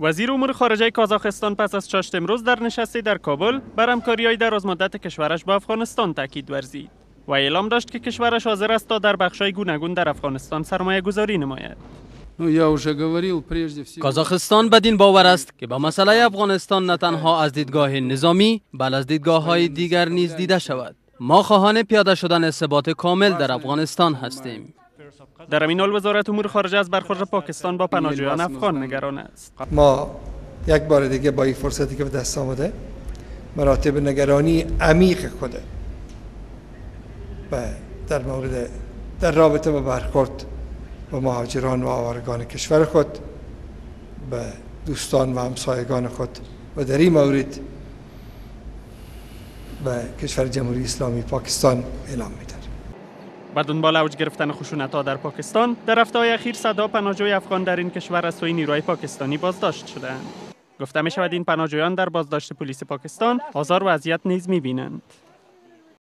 وزیر امور خارجه کازاخستان پس از چاشت امروز در نشستی در کابل بر همکاری‌های درازمدت کشورش با افغانستان تاکید ورزید و اعلام داشت که کشورش حاضر است تا در بخش‌های گوناگون در افغانستان سرمایه‌گذاری نماید. کازاخستان بدین باور است که با مسئله افغانستان نه تنها از دیدگاه نظامی بل از دیدگاه‌های دیگر نیز دیده شود. ما خواهان پیاده شدن ثبات کامل در افغانستان هستیم. در همین حال وزارت امور خارجه از برخورد پاکستان با پناهجویان افغان نگران است. ما یک بار دیگه با این فرصتی که به دست آمده مراتب نگرانی عمیق خود و در رابطه با برخورد با مهاجران و آوارگان کشور خود به دوستان و همسایگان خود و در این مورد به کشور جمهوری اسلامی پاکستان اعلام می‌دهد. با دنبال اوج گرفتن خشونت‌ها در پاکستان، در هفته‌های اخیر صدها پناهجوی افغان در این کشور از سوی نیروهای پاکستانی بازداشت شدند. گفته می‌شود این پناهجویان در بازداشت پلیس پاکستان آزار و اذیت نیز می‌بینند.